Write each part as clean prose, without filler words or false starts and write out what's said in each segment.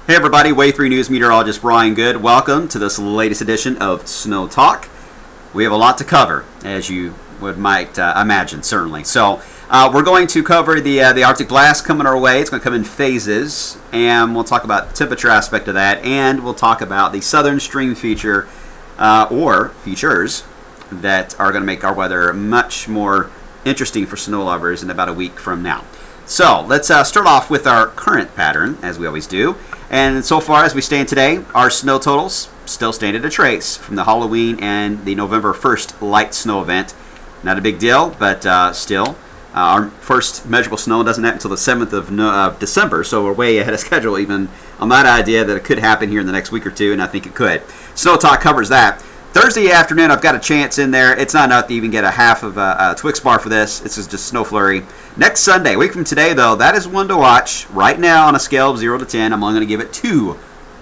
Hey everybody, Wave 3 News meteorologist Brian Good. Welcome to this latest edition of Snow Talk. We have a lot to cover, as you might imagine, certainly. So we're going to cover the Arctic blast coming our way. It's going to come in phases, and we'll talk about the temperature aspect of that, and we'll talk about the southern stream feature or features that are going to make our weather much more interesting for snow lovers in about a week from now. So let's start off with our current pattern, as we always do. And so far as we stand today, our snow totals still stand at a trace from the Halloween and the November 1st light snow event. Not a big deal, but still. Our first measurable snow doesn't happen until the 7th of December, so we're way ahead of schedule even on that idea that it could happen here in the next week or two, and I think it could. Snow Talk covers that. Thursday afternoon, I've got a chance in there. It's not enough to even get a half of a Twix bar for this. This is just snow flurry. Next Sunday, a week from today, though, that is one to watch. Right now, on a scale of 0 to 10, I'm only going to give it 2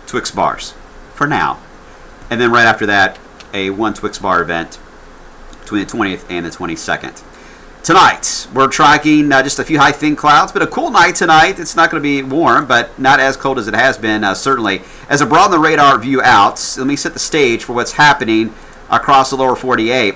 Twix bars for now. And then right after that, a 1 Twix bar event between the 20th and the 22nd. Tonight, we're tracking just a few high thin clouds, but a cool night tonight. It's not going to be warm, but not as cold as it has been, certainly. As I broaden the radar view out, let me set the stage for what's happening across the lower 48.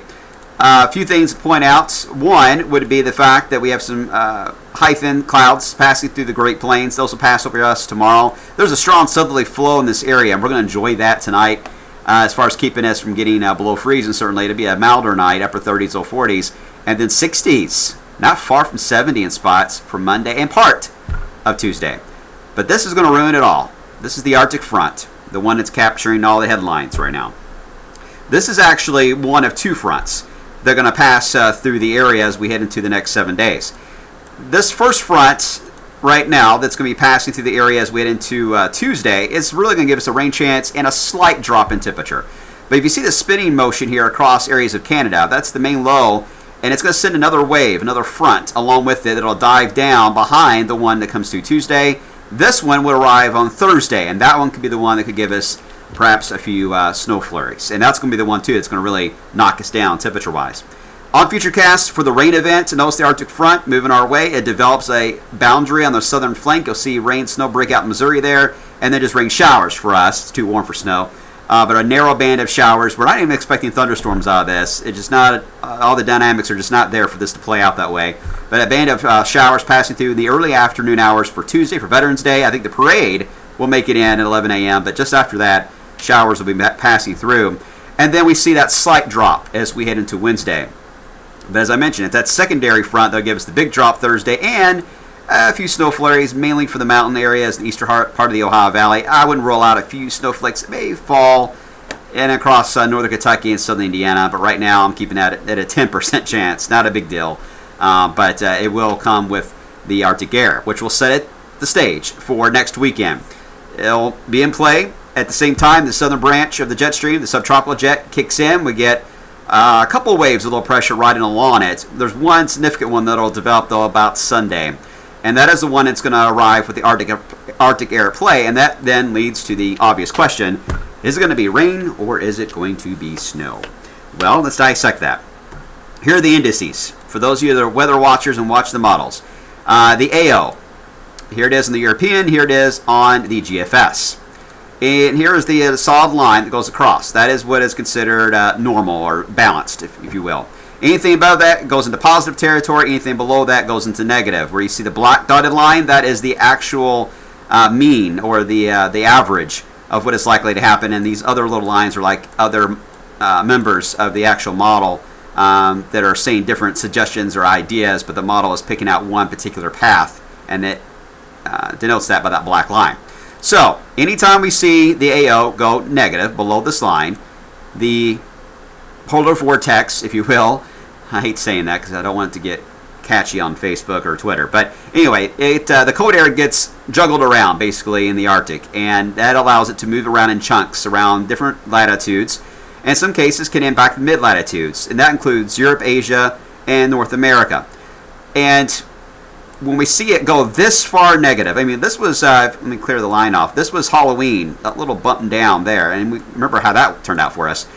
A few things to point out. One would be the fact that we have some high thin clouds passing through the Great Plains. Those will pass over us tomorrow. There's a strong southerly flow in this area, and we're going to enjoy that tonight as far as keeping us from getting below freezing. Certainly, it'll be a milder night, upper 30s, low 40s. And then 60s, not far from 70 in spots for Monday and part of Tuesday. But this is going to ruin it all. This is the Arctic front, the one that's capturing all the headlines right now. This is actually one of 2 fronts. They're going to pass through the area as we head into the next 7 days. This first front right now that's going to be passing through the area as we head into Tuesday is really going to give us a rain chance and a slight drop in temperature. But if you see the spinning motion here across areas of Canada, that's the main low. And it's going to send another wave, another front along with it. It'll dive down behind the one that comes through Tuesday. This one will arrive on Thursday, and that one could be the one that could give us perhaps a few snow flurries. And that's going to be the one, too, that's going to really knock us down temperature-wise. On Futurecast for the rain event, notice the Arctic front moving our way. It develops a boundary on the southern flank. You'll see rain, snow break out in Missouri there, and then just rain showers for us. It's too warm for snow. But a narrow band of showers. We're not even expecting thunderstorms out of this. It's just not, all the dynamics are just not there for this to play out that way. But a band of showers passing through in the early afternoon hours for Tuesday, for Veterans Day. I think the parade will make it in at 11 a.m., but just after that, showers will be passing through. And then we see that slight drop as we head into Wednesday. But as I mentioned, it's that secondary front that'll give us the big drop Thursday and a few snow flurries, mainly for the mountain areas, the eastern part of the Ohio Valley. I wouldn't rule out a few snowflakes that may fall and across northern Kentucky and southern Indiana, but right now I'm keeping that at a 10% chance. Not a big deal, but it will come with the Arctic air, which will set the stage for next weekend. It'll be in play at the same time. The southern branch of the jet stream, the subtropical jet, kicks in. We get a couple waves of low pressure riding along it. There's one significant one that'll develop, though, about Sunday. And that is the one that's going to arrive with the Arctic air at play. And that then leads to the obvious question, is it going to be rain or is it going to be snow? Well, let's dissect that. Here are the indices. For those of you that are weather watchers and watch the models. The AO. Here it is in the European. Here it is on the GFS. And here is the solid line that goes across. That is what is considered normal or balanced, if you will. Anything above that goes into positive territory. Anything below that goes into negative. Where you see the black dotted line, that is the actual mean or the average of what is likely to happen. And these other little lines are like other members of the actual model that are saying different suggestions or ideas, but the model is picking out one particular path, and it denotes that by that black line. So anytime we see the AO go negative below this line, the polar vortex, if you will, I hate saying that because I don't want it to get catchy on Facebook or Twitter. But anyway, the cold air gets juggled around basically in the Arctic, and that allows it to move around in chunks around different latitudes, and in some cases can impact the mid-latitudes, and that includes Europe, Asia, and North America. And when we see it go this far negative, I mean, this was, let me clear the line off, this was Halloween, that little bump down there, and we remember how that turned out for us.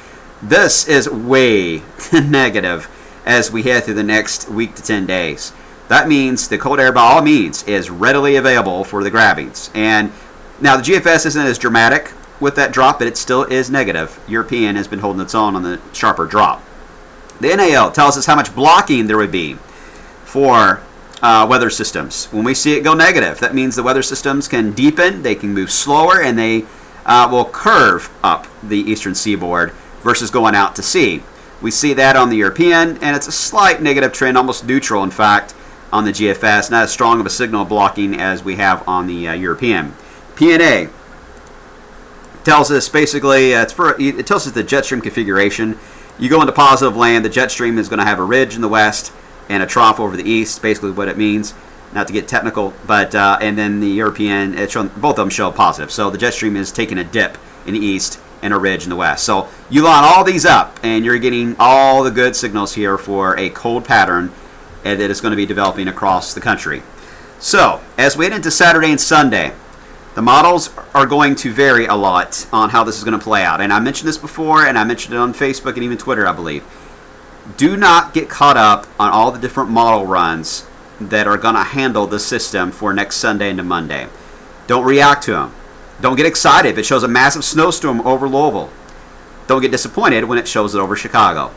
This is way negative as we head through the next week to 10 days. That means the cold air, by all means, is readily available for the grabbings. And Now, the GFS isn't as dramatic with that drop, but it still is negative. European has been holding its own on the sharper drop. The NAO tells us how much blocking there would be for weather systems. When we see it go negative, that means the weather systems can deepen, they can move slower, and they will curve up the eastern seaboard versus going out to sea. We see that on the European, and it's a slight negative trend, almost neutral, in fact, on the GFS. Not as strong of a signal blocking as we have on the European. PNA tells us basically, it tells us the jet stream configuration. You go into positive land, the jet stream is going to have a ridge in the west and a trough over the east, basically what it means. Not to get technical, but and then the European, both of them show positive. So the jet stream is taking a dip in the east and a ridge in the west. So you line all these up, and you're getting all the good signals here for a cold pattern that is going to be developing across the country. So as we head into Saturday and Sunday, the models are going to vary a lot on how this is going to play out. And I mentioned this before, and I mentioned it on Facebook and even Twitter, I believe. Do not get caught up on all the different model runs that are going to handle the system for next Sunday into Monday. Don't react to them. Don't get excited if it shows a massive snowstorm over Louisville. Don't get disappointed when it shows it over Chicago.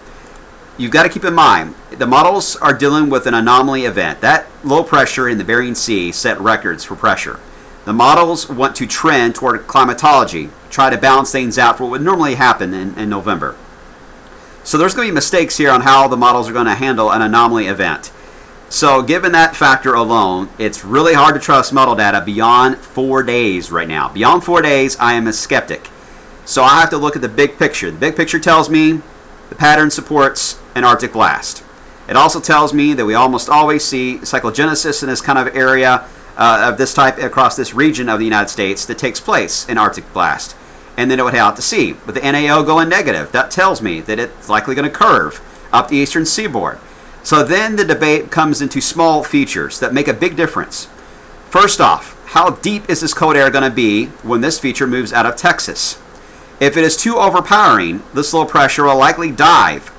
You've got to keep in mind, the models are dealing with an anomaly event. That low pressure in the Bering Sea set records for pressure. The models want to trend toward climatology, try to balance things out for what would normally happen in November. So there's going to be mistakes here on how the models are going to handle an anomaly event. So given that factor alone, it's really hard to trust model data beyond 4 days right now. Beyond 4 days, I am a skeptic. So I have to look at the big picture. The big picture tells me the pattern supports an Arctic blast. It also tells me that we almost always see cyclogenesis in this kind of area of this type across this region of the United States that takes place in Arctic blast. And then it would head out to sea. With the NAO going negative, that tells me that it's likely going to curve up the eastern seaboard. So then the debate comes into small features that make a big difference. First off, how deep is this cold air going to be when this feature moves out of Texas? If it is too overpowering, this low pressure will likely dive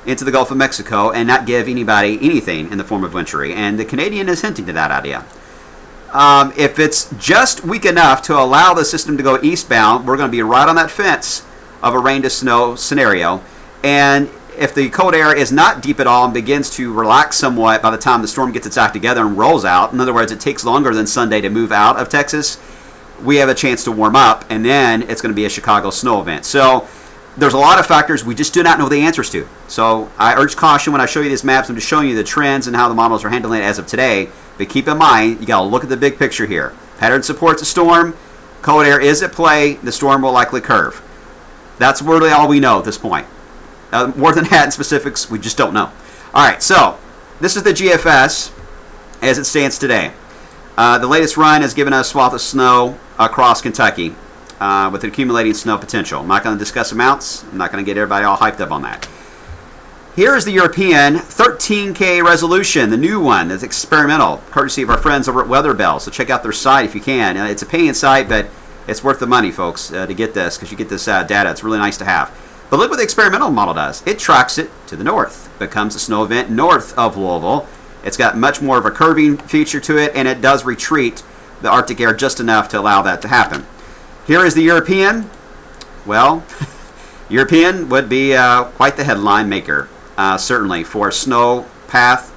into the Gulf of Mexico and not give anybody anything in the form of wintry. And the Canadian is hinting to that idea. If it's just weak enough to allow the system to go eastbound, we're going to be right on that fence of a rain to snow scenario. And if the cold air is not deep at all and begins to relax somewhat by the time the storm gets its act together and rolls out, in other words, it takes longer than Sunday to move out of Texas, we have a chance to warm up, and then it's going to be a Chicago snow event. So there's a lot of factors we just do not know the answers to. So I urge caution when I show you these maps. I'm just showing you the trends and how the models are handling it as of today. But keep in mind, you got to look at the big picture here. Pattern supports a storm. Cold air is at play. The storm will likely curve. That's really all we know at this point. More than that in specifics, we just don't know. All right, so this is the GFS as it stands today. The latest run has given us a swath of snow across Kentucky with accumulating snow potential. I'm not going to discuss amounts. I'm not going to get everybody all hyped up on that. Here is the European 13K resolution, the new one that's experimental, courtesy of our friends over at Weatherbell. So check out their site if you can. It's a paying site, but it's worth the money, folks, to get this, because you get this data. It's really nice to have. But look what the experimental model does. It tracks it to the north. It becomes a snow event north of Louisville. It's got much more of a curving feature to it, and it does retreat the Arctic air just enough to allow that to happen. Here is the European. Well, European would be quite the headline maker, certainly, for a snow path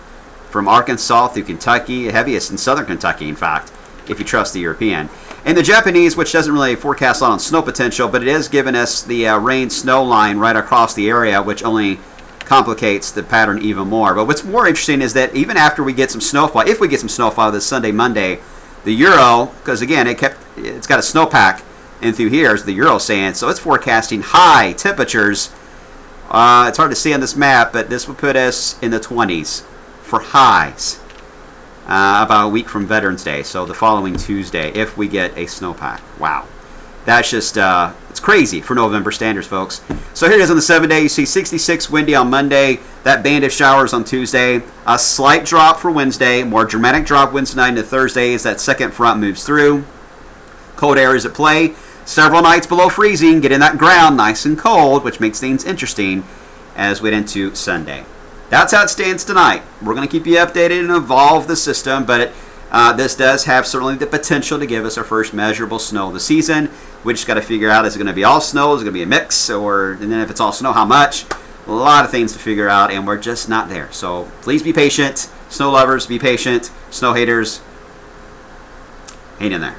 from Arkansas through Kentucky, heaviest in southern Kentucky, in fact, if you trust the European. And the Japanese, which doesn't really forecast a lot on snow potential, but it is giving us the rain-snow line right across the area, which only complicates the pattern even more. But what's more interesting is that even after we get some snowfall, if we get some snowfall this Sunday, Monday, the Euro, because again, it's got a snowpack in through here, as the Euro saying, so it's forecasting high temperatures. It's hard to see on this map, but this would put us in the 20s for highs. About a week from Veterans Day, so the following Tuesday, if we get a snowpack. Wow. That's just, it's crazy for November standards, folks. So here it is on the 7-day. You see 66 windy on Monday, that band of showers on Tuesday, a slight drop for Wednesday, more dramatic drop Wednesday night into Thursday as that second front moves through. Cold air is at play. Several nights below freezing, get in that ground nice and cold, which makes things interesting as we head into Sunday. That's how it stands tonight. We're going to keep you updated and evolve the system, but This does have certainly the potential to give us our first measurable snow of the season. We just got to figure out, is it going to be all snow, is it going to be a mix, and then if it's all snow, how much? A lot of things to figure out, and we're just not there. So please be patient. Snow lovers, be patient. Snow haters, hang in there.